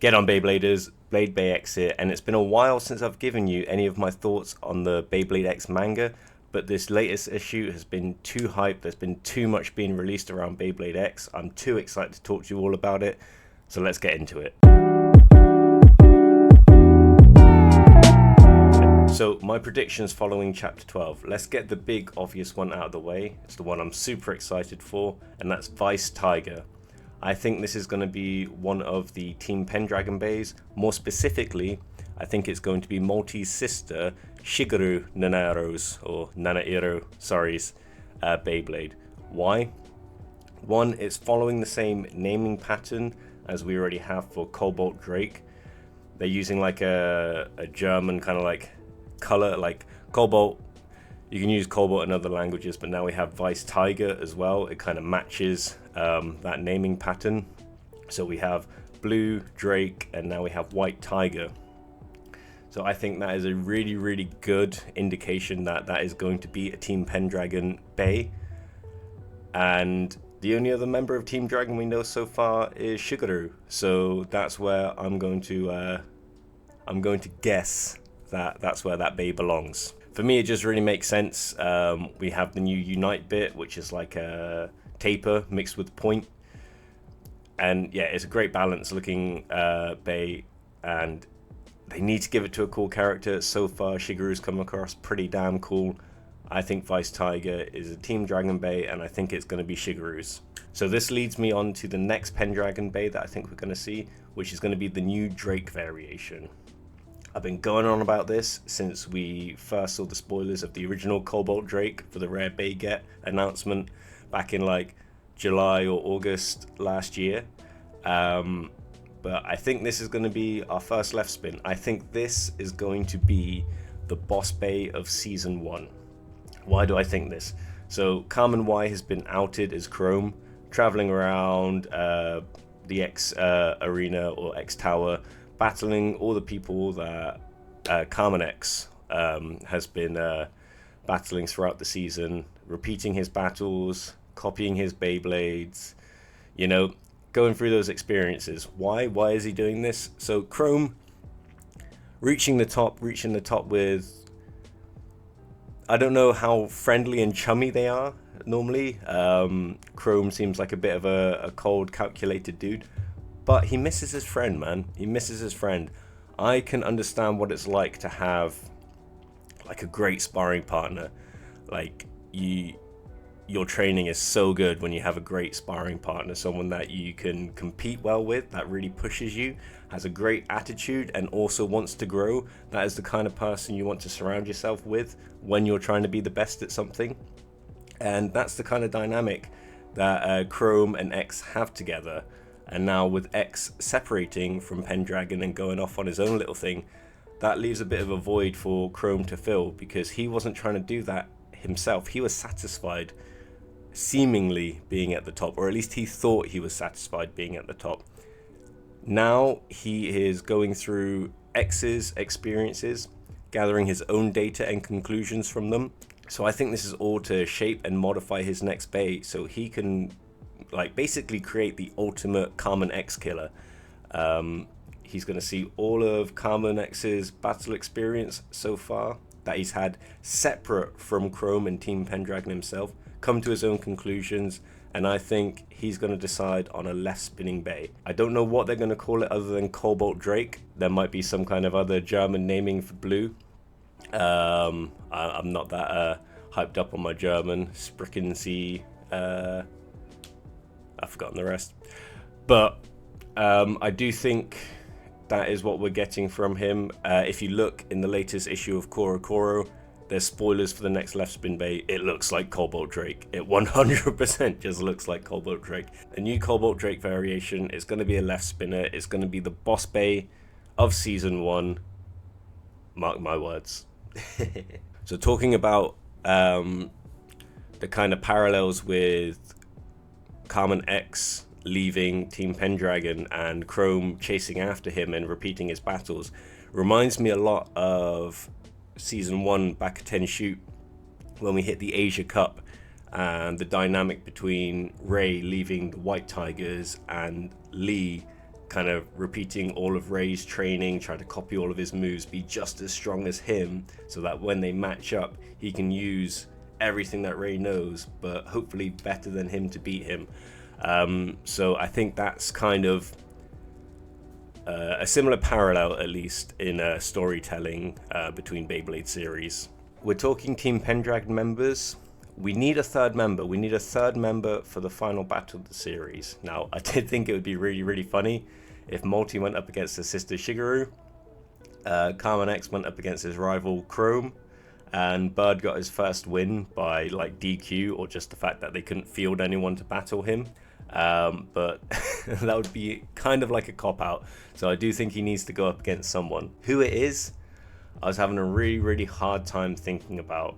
Get on Beybladers, Blade Bay X here, and it's been a while since I've given you any of my thoughts on the Beyblade X manga, but this latest issue has been too hyped, there's been too much being released around Beyblade X, I'm too excited to talk to you all about it, so let's get into it. So my predictions following chapter 12, let's get the big obvious one out of the way, it's the one I'm super excited for, and that's Vice Tiger. I think this is going to be one of the Team Pendragon bays. More specifically, I think it's going to be Multi's sister, Shigeru Nanairo, Beyblade. Why? One, it's following the same naming pattern as we already have for Cobalt Drake. They're using like a German kind of like color, like Cobalt. You can use Cobalt in other languages, but now we have Vice Tiger as well. It kind of matches that naming pattern. So we have Blue Drake, and now we have White Tiger. So I think that is a really, really good indication that that is going to be a Team Pendragon Bay. And the only other member of Team Dragon we know so far is Shigeru. So that's where I'm going to guess that that's where that bay belongs. For me, it just really makes sense. We have the new Unite bit, which is like a taper mixed with point. And yeah, it's a great balance looking bay, and they need to give it to a cool character. So far, Shigeru's come across pretty damn cool. I think Vice Tiger is a Team Dragon bay, and I think it's going to be Shigeru's. So this leads me on to the next Pendragon bay that I think we're going to see, which is going to be the new Drake variation. I've been going on about this since we first saw the spoilers of the original Cobalt Drake for the Rare Bay Get announcement back in like July or August last year. But I think this is going to be our first left spin. I think this is going to be the boss bay of season 1. Why do I think this? So Carmen Y has been outed as Chrome, traveling around the X arena or X Tower, battling all the people that Carmen X has been battling throughout the season, repeating his battles, copying his Beyblades, you know, going through those experiences. Why is he doing this? So Chrome reaching the top with, I don't know how friendly and chummy they are normally. Chrome seems like a bit of a cold, calculated dude. But he misses his friend, man. He misses his friend. I can understand what it's like to have like a great sparring partner. Like your training is so good when you have a great sparring partner, someone that you can compete well with, that really pushes you, has a great attitude, and also wants to grow. That is the kind of person you want to surround yourself with when you're trying to be the best at something. And that's the kind of dynamic that Chrome and X have together. And now with X separating from Pendragon and going off on his own little thing, that leaves a bit of a void for Chrome to fill, because he wasn't trying to do that himself. He was satisfied seemingly being at the top, or at least he thought he was satisfied being at the top. Now he is going through X's experiences, gathering his own data and conclusions from them. So I think this is all to shape and modify his next bay so he can like basically create the ultimate Carmen X killer. He's going to see all of Carmen X's battle experience so far that he's had separate from Chrome and Team Pendragon himself, come to his own conclusions, and I think he's going to decide on a left spinning bay. I don't know what they're going to call it other than Cobalt Drake. There might be some kind of other German naming for blue. I'm not that hyped up on my German. Spricken Sie, I've forgotten the rest. But I do think that is what we're getting from him. If you look in the latest issue of Koro Koro, there's spoilers for the next left spin bay. It looks like Cobalt Drake. It 100% just looks like Cobalt Drake. A new Cobalt Drake variation. It's going to be a left spinner. It's going to be the boss bay of season 1. Mark my words. So talking about the kind of parallels with Carmen X leaving Team Pendragon and Chrome chasing after him and repeating his battles reminds me a lot of season 1 back at 10 shoot when we hit the Asia Cup and the dynamic between Ray leaving the White Tigers and Lee kind of repeating all of Ray's training, trying to copy all of his moves, be just as strong as him, so that when they match up, he can use everything that Ray knows, but hopefully better than him to beat him. So I think that's kind of a similar parallel, at least in storytelling between Beyblade series. We're talking Team Pendragon members. We need a third member. We need a third member for the final battle of the series. Now, I did think it would be really, really funny if Multi went up against his sister Shigeru, Carmen X went up against his rival Chrome, and Bird got his first win by like DQ, or just the fact that they couldn't field anyone to battle him. But that would be kind of like a cop-out. So I do think he needs to go up against someone. Who it is, I was having a really, really hard time thinking about,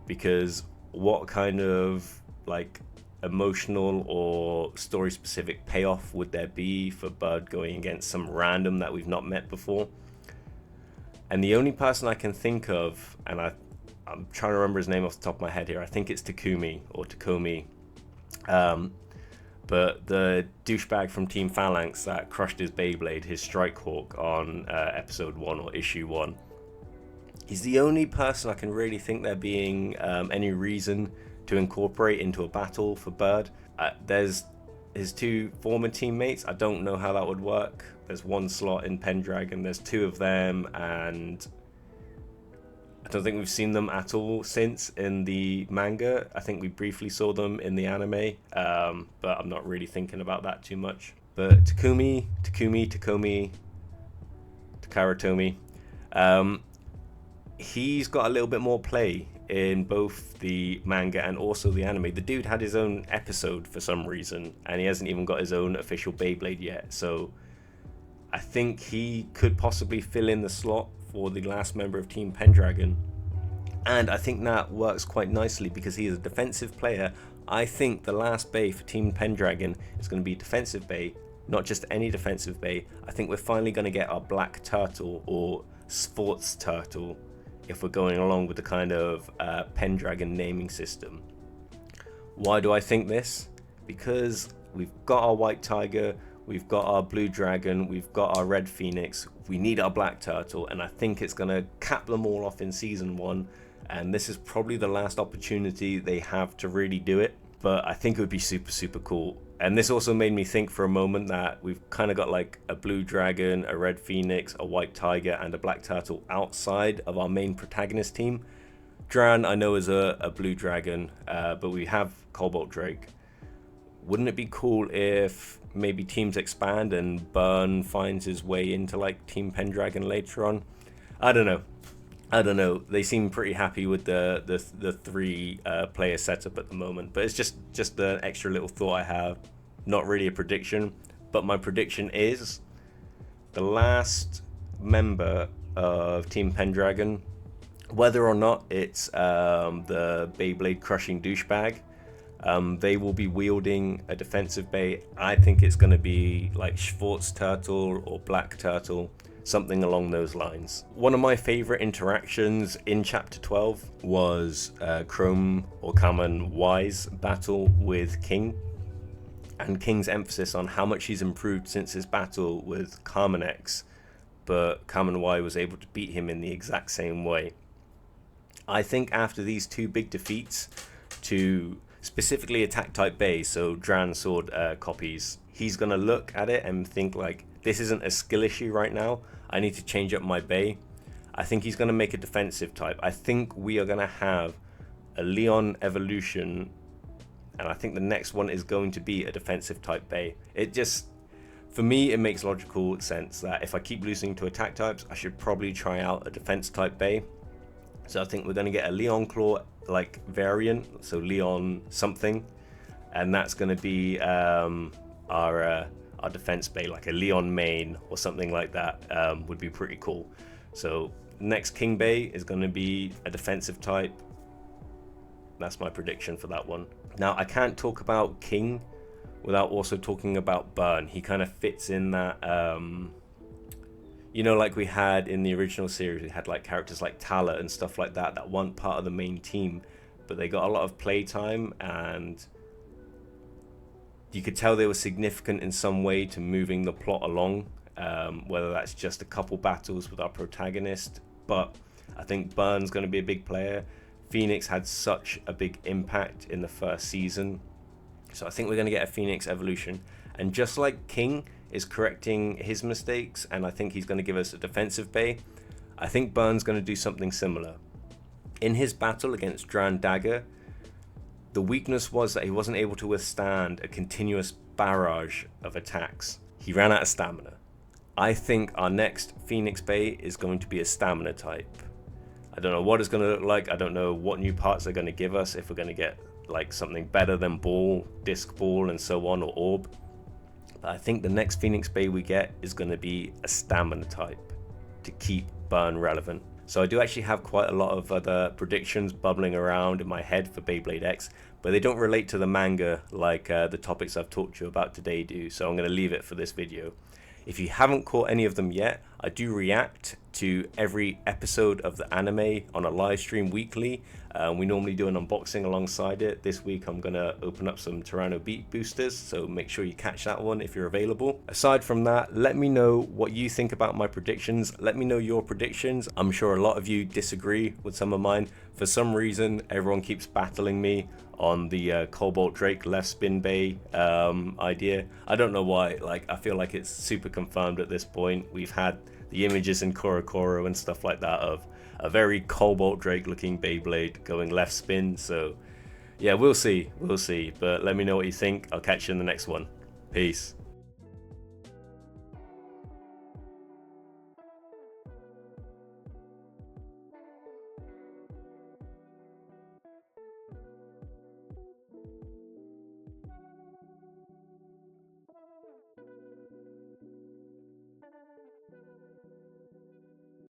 because what kind of like emotional or story specific payoff would there be for Bird going against some random that we've not met before? And the only person I can think of, and I'm trying to remember his name off the top of my head here, I think it's Takumi or Takomi, but the douchebag from Team Phalanx that crushed his Beyblade, his Strike Hawk, on episode 1 or issue 1. He's the only person I can really think there being any reason to incorporate into a battle for Bird. There's his 2 former teammates. I don't know how that would work. There's 1 slot in Pendragon. There's 2 of them, and I don't think we've seen them at all since in the manga. I think we briefly saw them in the anime, but I'm not really thinking about that too much. But Takumi, Takaratomi, he's got a little bit more play in both the manga and also the anime. The dude had his own episode for some reason, and he hasn't even got his own official Beyblade yet. So I think he could possibly fill in the slot for the last member of Team Pendragon. And I think that works quite nicely because he is a defensive player. I think the last bay for Team Pendragon is going to be defensive bay, not just any defensive bay. I think we're finally going to get our black turtle or sports turtle, if we're going along with the kind of Pendragon naming system. Why do I think this? Because we've got our white tiger, we've got our blue dragon, we've got our red phoenix, we need our black turtle, and I think it's going to cap them all off in season 1, and this is probably the last opportunity they have to really do it. But I think it would be super, super cool. And this also made me think for a moment that we've kind of got like a blue dragon, a red phoenix, a white tiger, and a black turtle outside of our main protagonist team. Dran, I know, is a blue dragon, but we have Cobalt Drake. Wouldn't it be cool if maybe teams expand and Burn finds his way into like Team Pendragon later on? I don't know. They seem pretty happy with the 3 player setup at the moment, but it's just an extra little thought I have. Not really a prediction, but my prediction is the last member of Team Pendragon, whether or not it's the Beyblade crushing douchebag, they will be wielding a defensive bay. I think it's going to be like Schwartz Turtle or Black Turtle, something along those lines. One of my favorite interactions in chapter 12 was Chrome or Kamen Y's battle with King, and King's emphasis on how much he's improved since his battle with Carmen X, but Kamen Y was able to beat him in the exact same way. I think after these 2 big defeats to specifically attack type Bay, so Dran Sword copies, he's gonna look at it and think like, this isn't a skill issue right now, I need to change up my Bay. I think he's gonna make a defensive type. I think we are gonna have a Leon evolution, and I think the next one is going to be a defensive type Bay. It just, for me, it makes logical sense that if I keep losing to attack types, I should probably try out a defense type Bay. So I think we're going to get a Leon Claw like variant, so Leon something, and that's going to be our defense Bay, like a Leon main or something like that. Would be pretty cool. So next King Bay is going to be a defensive type. That's my prediction for that one. Now, I can't talk about King without also talking about Burn. He kind of fits in that, you know, like we had in the original series, we had like characters like Tala and stuff like that that weren't part of the main team, but they got a lot of playtime, and You could tell they were significant in some way to moving the plot along, whether that's just a couple battles with our protagonist. But I think Burn's going to be a big player. Phoenix had such a big impact in the first season, so I think we're going to get a Phoenix evolution. And just like King is correcting his mistakes, and I think he's going to give us a defensive Bay, I think Burn's going to do something similar. In his battle against Dran Dagger, the weakness was that he wasn't able to withstand a continuous barrage of attacks. He ran out of stamina. I think our next Phoenix Bay is going to be a stamina type. I don't know what it's going to look like. I don't know what new parts they're going to give us, if we're going to get like something better than ball, disc ball, and so on, or orb. But I think the next Phoenix Bay we get is going to be a stamina type to keep Burn relevant. So I do actually have quite a lot of other predictions bubbling around in my head for Beyblade X, but they don't relate to the manga like the topics I've talked to you about today do, so I'm going to leave it for this video. If you haven't caught any of them yet, I do react to every episode of the anime on a live stream weekly. We normally do an unboxing alongside it. This week I'm going to open up some Tyranno Beat boosters, so make sure you catch that one if you're available. Aside from that, let me know what you think about my predictions. Let me know your predictions. I'm sure a lot of you disagree with some of mine. For some reason, everyone keeps battling me on the Cobalt Drake left spin bay idea. I don't know why. Like, I feel like it's super confirmed at this point. We've had the images in Korokoro and stuff like that of a very Cobalt Drake looking Beyblade going left spin. So yeah, we'll see, but let me know what you think. I'll catch you in the next one. Peace.